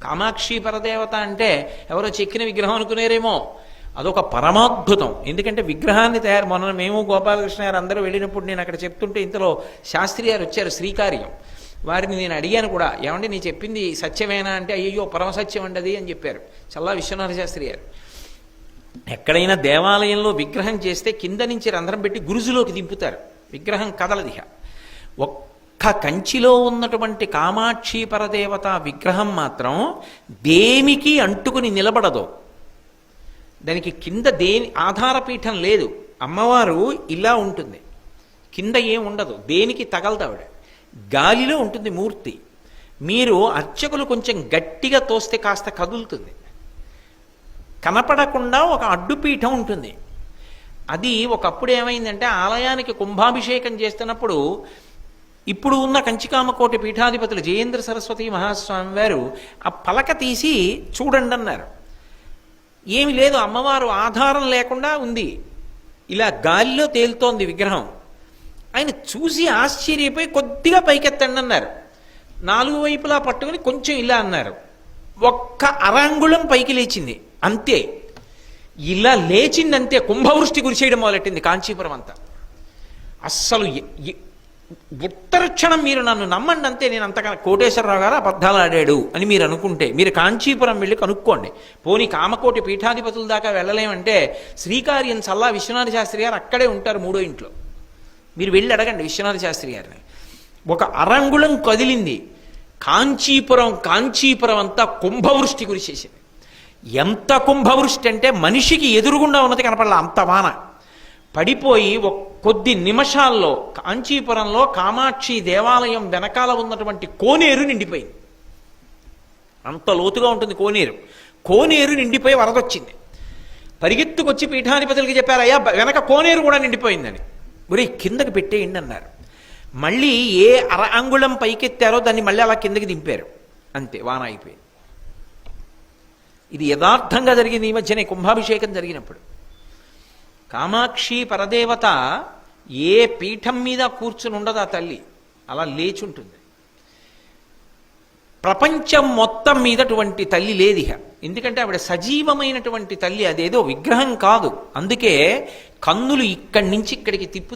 కామాక్షి పరదేవత అంటే ఎవరో చెక్కిన విగ్రహం అనుకునేరేమో, అదొక పరమాద్భుతం. ఎందుకంటే విగ్రహాన్ని మొన్న మేము గోపాలకృష్ణ గారు అందరూ వెళ్ళినప్పుడు నేను అక్కడ చెప్తుంటే ఇంతలో శాస్త్రి గారు వచ్చారు, శ్రీకార్యం. వారిని నేను అడిగాను కూడా, ఏమంటే నీ చెప్పింది సత్యమేనా అంటే, అయ్యో పరమసత్యం అండి అని చెప్పారు చల్లా విశ్వనాథ శాస్త్రి గారు. ఎక్కడైనా దేవాలయంలో విగ్రహం చేస్తే కింద నుంచి రంధ్రం పెట్టి గురుజులోకి దింపుతారు, విగ్రహం కదలదిహ. ఒక్క కంచిలో ఉన్నటువంటి కామాక్షి పరదేవత విగ్రహం మాత్రం దేనికి అంటుకుని నిలబడదు. దానికి కింద ఆధారపీఠం లేదు. అమ్మవారు ఇలా ఉంటుంది, కింద ఏం ఉండదు, దేనికి తగలదావిడ, గాలిలో ఉంటుంది మూర్తి. మీరు అర్చకులు కొంచెం గట్టిగా తోస్తే కాస్త కదులుతుంది. కనపడకుండా ఒక అడ్డుపీఠం ఉంటుంది. అది ఒకప్పుడు ఏమైందంటే ఆలయానికి కుంభాభిషేకం చేస్తున్నప్పుడు ఇప్పుడు ఉన్న కంచికామకోటి పీఠాధిపతులు జయేంద్ర సరస్వతి మహాస్వామి వారు ఆ పలక తీసి చూడండి అన్నారు. ఏమి లేదు, అమ్మవారు ఆధారం లేకుండా ఉంది, ఇలా గాలిలో తేలుతోంది విగ్రహం. ఆయన చూసి ఆశ్చర్యపోయి కొద్దిగా పైకెత్తండి అన్నారు. 4 వైపులా పట్టుకుని కొంచెం ఇలా అన్నారు, ఒక్క అరంగుళం పైకి లేచింది అంతే. ఇలా లేచింది అంతే, కుంభవృష్టి కురిసేయడం మొదలెట్టింది కాంచీపురం అంతా. అస్సలు ఉత్తర క్షణం మీరు నన్ను నమ్మండి అంతే, నేను అంతగా కోటేశ్వరరావు గారు అబద్ధాలు ఆడాడు అని మీరు అనుకుంటే మీరు కాంచీపురం వెళ్ళి కనుక్కోండి. పోనీ కామకోటి పీఠాధిపతుల దాకా వెళ్ళలేమంటే శ్రీకార్యం చల్లా విశ్వనాథ శాస్త్రి గారు అక్కడే ఉంటారు 3వ ఇంట్లో, మీరు వెళ్ళి అడగండి విశ్వనాథ శాస్త్రి గారిని. ఒక అరంగుళం కదిలింది, కాంచీపురం అంతా కుంభవృష్టి కురిసేసింది. ఎంత కుంభవృష్టి అంటే మనిషికి ఎదురుగుండా ఉన్నది కనపడలా, అంత వాన పడిపోయి కొద్ది నిమిషాల్లో కాంచీపురంలో కామాక్షి దేవాలయం వెనకాల ఉన్నటువంటి కోనేరు నిండిపోయింది. అంత లోతుగా ఉంటుంది కోనేరు నిండిపోయి వరదొచ్చింది. పరిగెత్తుకొచ్చి పీఠాధిపతులకి చెప్పారు, అయ్యా వెనక కోనేరు కూడా నిండిపోయిందని. ఒరే కిందకి పెట్టేయండి అన్నారు. మళ్ళీ ఏ అంగుళం పైకెత్తారో దాన్ని మళ్ళీ అలా కిందకి దింపారు, అంతే వాన అయిపోయింది. ఇది యథార్థంగా జరిగింది ఈ మధ్యనే కుంభాభిషేకం జరిగినప్పుడు. కామాక్షి పరదేవత ఏ పీఠం మీద కూర్చుని ఉండదు ఆ తల్లి, అలా లేచుంటుంది. ప్రపంచం మొత్తం మీదటువంటి తల్లి లేదిహ, ఎందుకంటే ఆవిడ సజీవమైనటువంటి తల్లి, అదేదో విగ్రహం కాదు. అందుకే కన్నులు ఇక్కడి నుంచి ఇక్కడికి తిప్పు